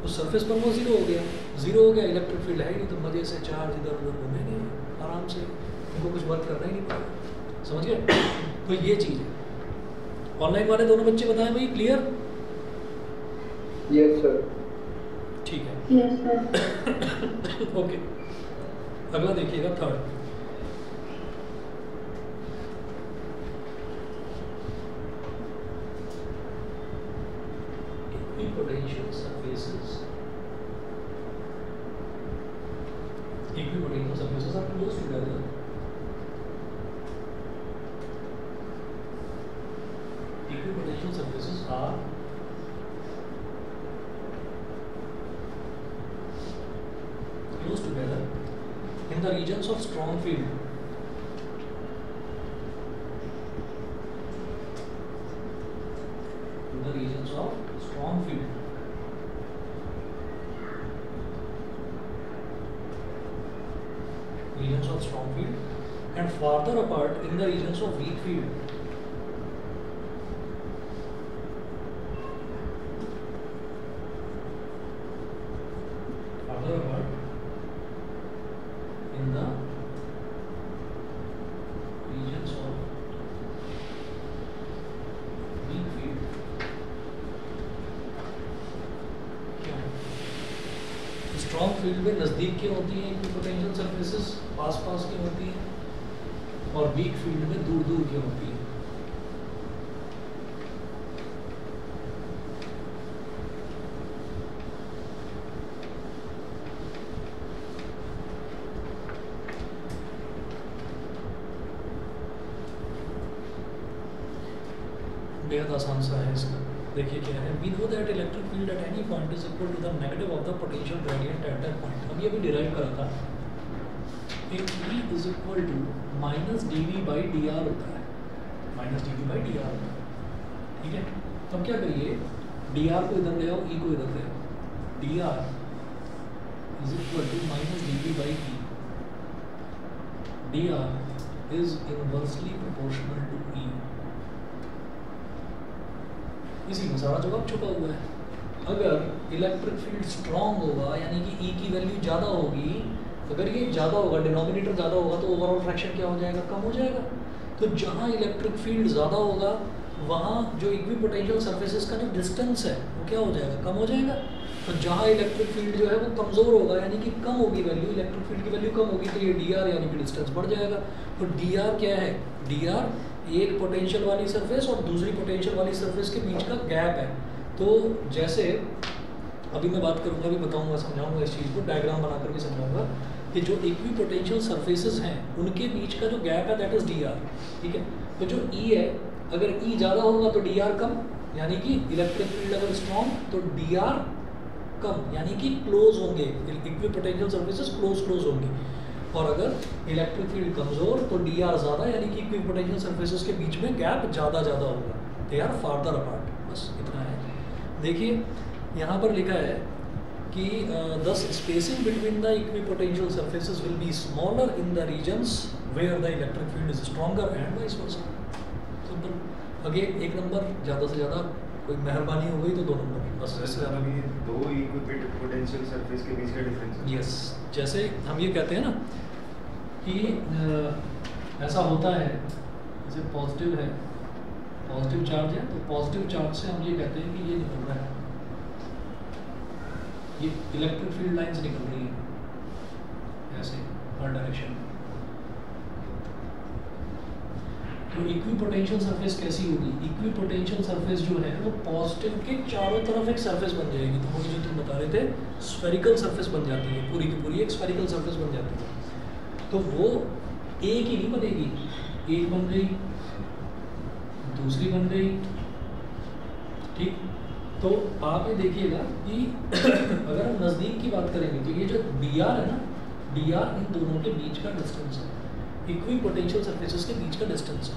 तो सरफेस पर वो जीरो हो गया, जीरो हो गया, इलेक्ट्रिक फील्ड है नहीं, तो मजे से चार्ज इधर उधर घूमेंगे आराम से, उनको कुछ वर्क करना ही नहीं पड़ेगा। समझ गए? तो ये चीज़ है। ऑनलाइन वाले दोनों बच्चे बताएं भाई, क्लियर? Yes sir. ठीक है, Yes, sir. ओके। अगला देखिएगा, third, equipotential surfaces are close together equipotential surfaces are close together in the regions of strong field, in the regions of strong field, regions of strong field, and farther apart in the regions of weak field. Farther apart in the regions of weak field. Strong field में नज़दीक की होती हैं इक्विपोटेंशियल सरफेसेस, पास पास की होती हैं, और वीक फील्ड में दूर दूर की होती हैं। बेहद आसान सा है इसका। देखिए क्या है, we know that electric field at any point is equal to the negative of the potential gradient at that point. अभी अभी डिराइव करा था, एक E is equal to minus dV by dr होता है, माइनस dV बाई dr होता है, ठीक है। तो अब क्या करिए, dr को इधर ले आओ, E को इधर ले आओ, dr is equal to minus dV by E, dr is inversely proportional to E। इसी में सारा जवाब छुपा हुआ है। अगर इलेक्ट्रिक फील्ड स्ट्रॉन्ग होगा यानी कि E की वैल्यू ज़्यादा होगी, अगर ये ज़्यादा होगा, डिनोमिनेटर ज़्यादा होगा, तो ओवरऑल फ्रैक्शन क्या हो जाएगा, कम हो जाएगा। तो जहाँ इलेक्ट्रिक फील्ड ज़्यादा होगा वहाँ जो इक्विपोटेंशियल सरफेसेस का जो डिस्टेंस है वो क्या हो जाएगा, कम हो जाएगा। तो जहाँ इलेक्ट्रिक फील्ड जो है वो कमज़ोर होगा, यानी कि कम होगी वैल्यू, इलेक्ट्रिक फील्ड की वैल्यू कम होगी, तो ये डी आर यानी कि डिस्टेंस बढ़ जाएगा। तो डी आर क्या है, डी आर एक पोटेंशियल वाली सरफेस और दूसरी पोटेंशियल वाली सरफेस के बीच का गैप है। तो जैसे अभी मैं बात करूँगा, अभी बताऊँगा, समझाऊँगा इस चीज़ को, डायग्राम बनाकर भी समझाऊँगा कि जो इक्विपोटेंशियल सरफेसेस हैं उनके बीच का जो गैप है दैट इज़ डी आर, ठीक है। तो जो ई है, अगर ई ज़्यादा होगा तो डी आर कम, यानी कि इलेक्ट्रिक फील्ड अगर स्ट्रॉन्ग तो डी आर कम, यानी कि क्लोज होंगे, इक्विपोटेंशियल सरफेसेस क्लोज होंगे। और अगर इलेक्ट्रिक फील्ड कमज़ोर तो डी आर ज़्यादा, यानी कि इक्विपोटेंशियल सरफेसेस के बीच में गैप ज़्यादा होगा, दे आर फार्दर अपार्ट। बस इतना है। देखिए यहाँ पर लिखा है कि thus spacing between the equipotential surfaces will be smaller in the regions where the electric field is stronger and vice versa. Simple. Again एक नंबर, ज़्यादा से ज़्यादा कोई मेहरबानी हो गई तो 2 नंबर, बस इससे ज़्यादा भी। दो इक्विपोटेंशियल सरफेस के बीच का डिफरेंस है। यस, जैसे हम ये कहते हैं ना कि ऐसा होता है, जैसे पॉजिटिव है, पॉजिटिव चार्ज है, तो पॉजिटिव चार्ज से हम ये कहते हैं कि ये निकल रहा है, ये इलेक्ट्रिक फील्ड लाइंस निकल रही है ऐसे हर डायरेक्शन। तो इक्विपोटेंशियल सरफेस कैसी होगी, इक्विपोटेंशियल सरफेस जो है वो पॉजिटिव के चारों तरफ एक सरफेस बन जाएगी। तो वो जो तुम बता रहे थे स्फेरिकल सरफेस बन जाती है, पूरी की पूरी एक स्फेरिकल सरफेस बन जाती है। तो वो एक ही नहीं बनेगी, एक बन गई, दूसरी बन गई, ठीक। तो आप ये देखिएगा कि अगर हम नज़दीक की बात करेंगे तो ये जो डी आर है ना, डी आर इन दोनों के बीच का डिस्टेंस है, इक्विपोटेंशियल सरफेसेस के बीच का डिस्टेंस है,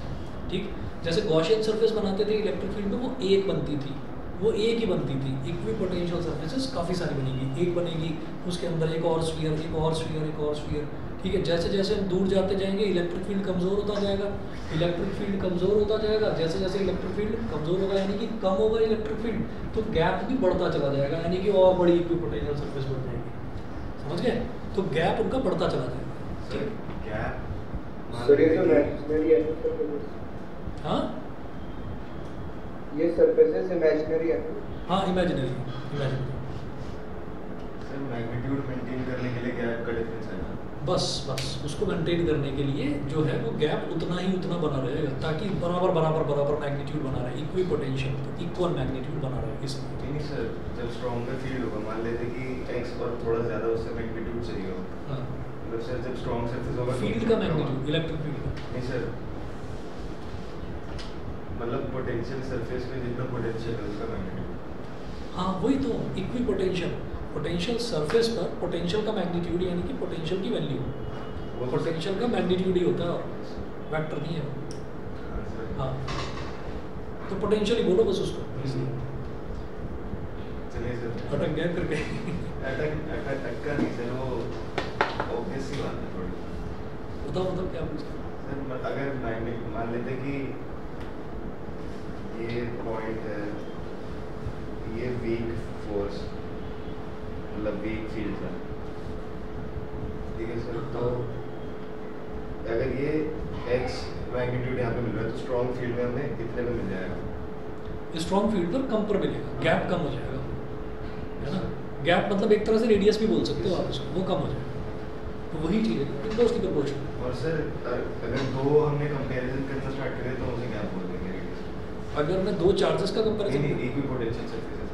ठीक। जैसे गॉसियन सरफेस बनाते थे इलेक्ट्रिक फील्ड में, वो एक बनती थी, वो एक ही बनती थी। इक्विपोटेंशियल सरफेसेस काफ़ी सारी बनेगी, एक बनेगी, उसके अंदर एक और स्फीयर, एक और स्फीयर, एक और स्फीयर, ठीक है। जैसे जैसे हम दूर जाते जाएंगे इलेक्ट्रिक फील्ड कमज़ोर होता जाएगा, इलेक्ट्रिक फील्ड कमज़ोर होता जाएगा, जैसे जैसे इलेक्ट्रिक फील्ड कमज़ोर होगा यानी कि कम होगा इलेक्ट्रिक फील्ड, तो गैप भी बढ़ता चला जाएगा, यानी कि और बड़ी इक्विपोटेंशियल सरफेस बन जाएगी, समझ गए। तो गैप उनका बढ़ता चला जाएगा। सर गैप सर ये तो इमेजिनरी है सरफेसेस, हाँ ये सरफेसेस इमेजिनरी है। हाँ imaginary, imaginary. Sir magnitude maintain करने के लिए गैप का डिफरेंस है ना, बस उसको मेंटेन करने के लिए जो है वो गैप उतना ही उतना बना रहेगा, ताकि बराबर मैग्नीट्यूड बना रहे, इक्विपोटेंशियल तो इक्वल मैग्नीट्यूड बना रहे इसलिए। नहीं सर, जब स्ट्रॉन्गर फील्ड होगा, मान लेते कि एक्स और थोड़ा ज़्यादा उससे मैग्नीट्यूड चाहिए हो, हाँ, मतलब सर जब स्ट्रॉन्ग सरफेस होगा फील्ड का मैग्नीट्यूड, इलेक्ट्रिक फील्ड का। नहीं सर, मतलब पोटेंशियल सरफेस में जितना पोटेंशियल है उसका मैग्नीट्यूड। हाँ वही तो, इक्विपोटेंशियल, पोटेंशियल सरफेस पर पोटेंशियल का मैग्नीट्यूड यानी कि पोटेंशियल की वैल्यू, वो पोटेंशियल का मैग्नीट्यूड ही होता है, वेक्टर नहीं है वो। हाँ तो पोटेंशियल ही बोलो बस उसको, चलिए सर, अटक गया करके। अटका नहीं सर, वो ऑब्वियस सी बात है थोड़ी। बताओ क्या पूछा सर, अगर मैग्नेट मान लेते कि ये पॉइंट है, ये वीक फोर्स मतलब वीक फील्ड था, ठीक है सर। तो अगर ये x मैग्नीट्यूड यहाँ पे मिल रहा है तो स्ट्रॉन्ग फील्ड में हमें कितने में मिल जाएगा? स्ट्रॉन्ग फील्ड पर कम पर मिलेगा, गैप कम हो जाएगा, है ना। गैप मतलब एक तरह से रेडियस भी बोल सकते हो आप उसको, वो कम हो जाएगा। तो वही चीज़ है, इनवर्सली प्रोपोर्शनल। और सर अगर दो हमने कंपैरिजन करना स्टार्ट करें तो उसे क्या बोल देंगे रेडियस? अगर मैं दो चार्जेस का कंपैरिजन, इक्विपोटेंशियल सरफेसेस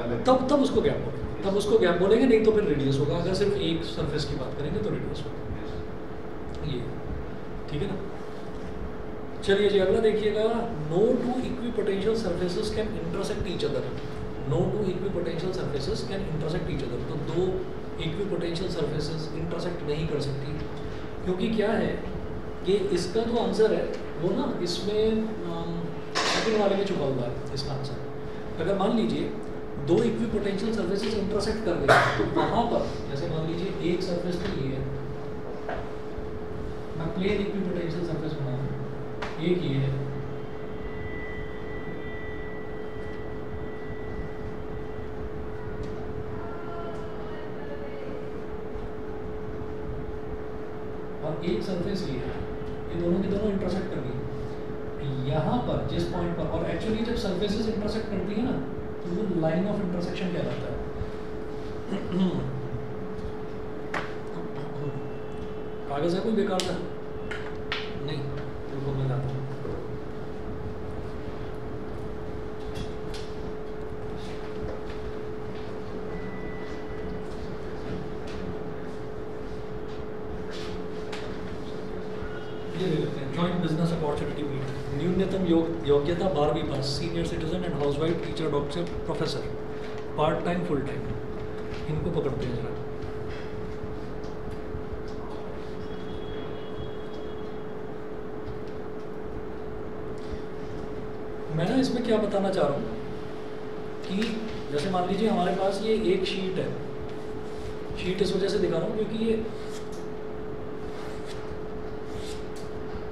में तब उसको गैप बोलेंगे, तब उसको गैप बोलेंगे, नहीं तो फिर रेडियस होगा। अगर सिर्फ एक सरफेस की बात करेंगे तो रेडियस होगा, ये ठीक है ना। चलिए जी अगला देखिएगा, no two equipotential surfaces can intersect each other. No two equipotential surfaces can intersect each other. तो दो इक्विपोटेंशियल सरफेसेस इंटरसेक्ट नहीं कर सकती, क्योंकि क्या है कि इसका जो आंसर है वो ना इसमें सेकंड वाले में छुपा हुआ है इसका आंसर। अगर मान लीजिए दो इक्विपोटेंशियल सरफेसेस इंटरसेक्ट कर गए तो वहाँ पर जैसे मान लीजिए एक सरफेस तो ये है, मैं प्लेन इक्विपोटेंशियल सरफेस बनाऊँ, एक ये है, और एक सरफेस ये है, ये दोनों की दोनों इंटरसेक्ट कर गई। यहाँ पर जिस पॉइंट पर, और एक्चुअली जब सर्फेसेस इंटरसेक्ट करती है ना तो वो लाइन ऑफ इंटरसेक्शन कहलाता है। कागज है कोई बेकार का? नहीं, रुको मैं लाता हूँ। जॉइंट बिजनेस अपॉर्चुनिटी मीट, न्यूनतम योग्यता 12वीं पास, senior citizen and housewife, teacher, doctor, professor, part time, full time. इनको पकड़ते हैं जरा। मैं ना इसमें क्या बताना चाह रहा हूँ कि जैसे मान लीजिए हमारे पास ये एक शीट है, शीट इस वजह से दिखा रहा हूँ क्योंकि ये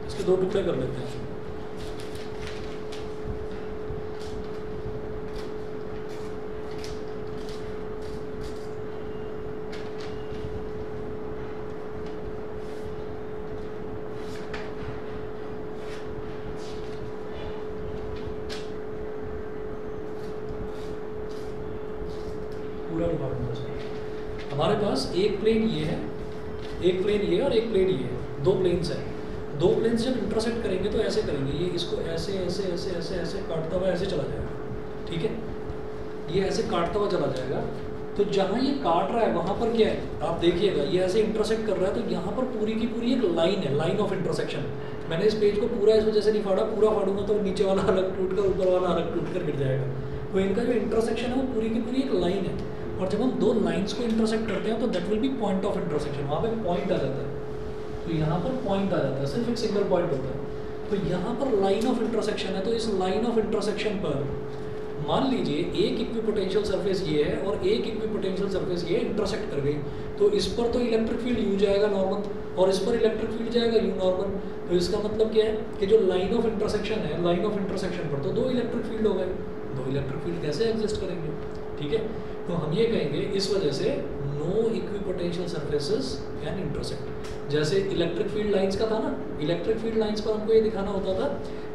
इसके दो टुकड़े कर लेते हैं। पूरा डिपार्टमेंट हमारे पास एक प्लेन ये है, एक प्लेन ये और एक प्लेन ये है, दो प्लेन्स हैं। दो प्लेन्स जब इंटरसेक्ट करेंगे तो ऐसे करेंगे, ये इसको ऐसे ऐसे ऐसे ऐसे ऐसे काटता हुआ ऐसे चला जाएगा, ठीक है। ये ऐसे काटता हुआ चला जाएगा, तो जहाँ ये काट रहा है वहाँ पर क्या है आप देखिएगा, ये ऐसे इंटरसेक्ट कर रहा है, तो यहाँ पर पूरी की पूरी एक लाइन है, लाइन ऑफ इंटरसेक्शन। मैंने इस पेज को पूरा इस वजह से नहीं फाड़ा, पूरा फाड़ूंगा तो नीचे वाला अलग टूट कर ऊपर वाला अलग टूट कर गिर जाएगा। तो इनका जो इंटरसेक्शन है वो पूरी की पूरी एक लाइन है, और जब हम दो लाइन्स को इंटरसेक्ट करते हैं तो that will B point of intersection. वहाँ पे पॉइंट आ जाता है, तो यहाँ पर पॉइंट आ जाता है, सिर्फ एक सिंगल पॉइंट होता है। तो यहाँ पर लाइन ऑफ इंटरसेक्शन है, तो इस लाइन ऑफ इंटरसेक्शन पर मान लीजिए एक इक्विपोटेंशियल सरफेस ये है और एक इक्विपोटेंशियल सरफेस ये इंटरसेक्ट कर गई, तो इस पर तो इलेक्ट्रिक फील्ड यू जाएगा नॉर्मल, और इस पर इलेक्ट्रिक फील्ड जाएगा यू नॉर्मल। तो इसका मतलब क्या है कि जो लाइन ऑफ इंटरसेक्शन है, लाइन ऑफ इंटरसेक्शन पर तो दो इलेक्ट्रिक फील्ड हो गए, दो इलेक्ट्रिक फील्ड कैसे एग्जिस्ट करेंगे, ठीक है। तो हम ये कहेंगे इस वजह से no equipotential surfaces can intersect. जैसे इलेक्ट्रिक फील्ड लाइंस का था ना, इलेक्ट्रिक फील्ड लाइंस पर हमको ये दिखाना होता था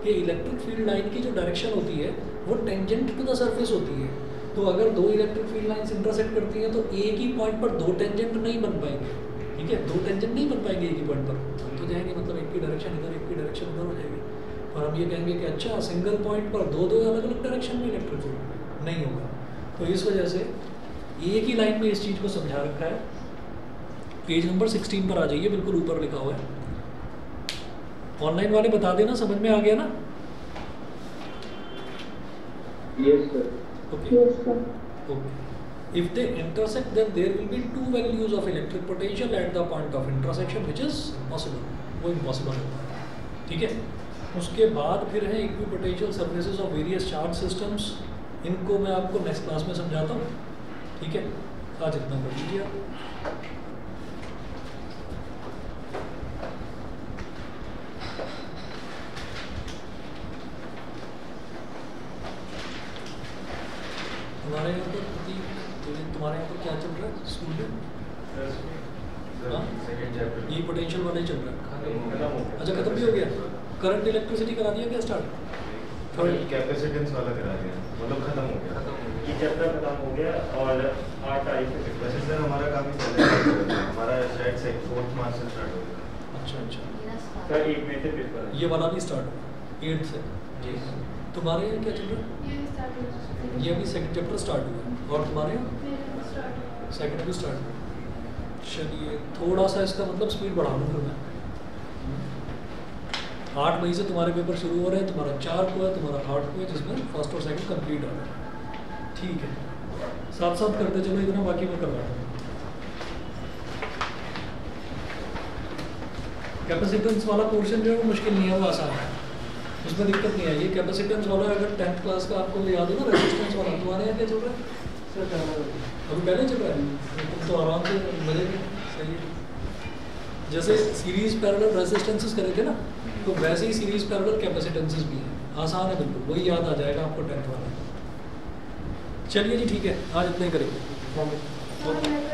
कि इलेक्ट्रिक फील्ड लाइन की जो डायरेक्शन होती है वो टेंजेंट टू द सरफेस होती है। तो अगर दो इलेक्ट्रिक फील्ड लाइंस इंटरसेक्ट करती हैं तो एक ही पॉइंट पर दो टेंजेंट नहीं बन पाएंगे, ठीक है, दो टेंजेंट नहीं बन पाएंगे एक ही पॉइंट पर, हम तो जाएंगे मतलब एक की डायरेक्शन इधर एक की डायरेक्शन उधर हो जाएगी। और हम ये कहेंगे कि अच्छा सिंगल पॉइंट पर दो दो अलग अलग डायरेक्शन में इलेक्ट्रिक फील्ड नहीं होगा। तो इस वजह से एक ही लाइन में इस चीज़ को समझा रखा है। पेज नंबर 16 पर आ जाइए, बिल्कुल ऊपर लिखा हुआ है। ऑनलाइन वाले बता देना, समझ में आ गया ना? Yes sir. Okay. Yes, sir. Okay. If they intersect, then there will be two values of electric potential at the point of intersection, which is impossible. वो impossible होता है, ठीक है। उसके बाद फिर है equipotential surfaces of various charge systems. इनको मैं आपको नेक्स्ट क्लास में समझाता हूँ, ठीक है। आज इतना कर लीजिए आप। हमारे यहाँ पर तुम्हारे यहाँ पर क्या चल रहा है स्कूल में? सेकंड चैप्टर ये पोटेंशियल वाला ही चल रहा है। अच्छा खत्म भी हो गया? करंट इलेक्ट्रिसिटी करा दिया क्या स्टार्ट? थर्ड कैपेसिटेंस वाला करा दिया, मतलब खत्म हो गया। ये चैप्टर खत्म हो गया और 8 तारीख से वैसे सर हमारा काफी पहले है, हमारा शायद से 4 मार्च से स्टार्ट हो गया। अच्छा अच्छा, सर 1 मई से पेपर है। ये वाला भी स्टार्ट 8 से। तुम्हारे यहाँ क्या चल रहा है? ये अभी सेकंड चैप्टर स्टार्ट हुआ है, और तुम्हारे यहाँ सेकंड भी स्टार्ट हुआ। चलिए थोड़ा सा इसका मतलब स्पीड बढ़ा लूँ फिर मैं। 8 मई से तुम्हारे पेपर शुरू हो रहे हैं, तुम्हारा 4 को है, तुम्हारा 8 को है, जिसमें फर्स्ट और सेकंड कंप्लीट आ रहा है, ठीक है। साथ साथ करते चलो इतना, बाकी मैं करवा दूँ। कैपेसिटेंस वाला पोर्शन जो है वो मुश्किल नहीं है, वो आसान है, उसमें दिक्कत नहीं आई। ये कैपेसिटेंस वाला अगर 10th क्लास का आपको याद हो ना, रेजिस्टेंस वाला, तुम्हारे यहाँ क्या चल रहा है? अभी पहले चल रहा है, तुम तो आराम से मजे में, सही है। जैसे सीरीज पैरेलल रेजिस्टेंसेस करे थे ना, तो वैसे ही सीरीज पैरेलल कैपेसिटेंसेस भी हैं, आसान है बिल्कुल, वही याद आ जाएगा आपको 10th वाला। चलिए जी ठीक है, आज इतना ही करेंगे।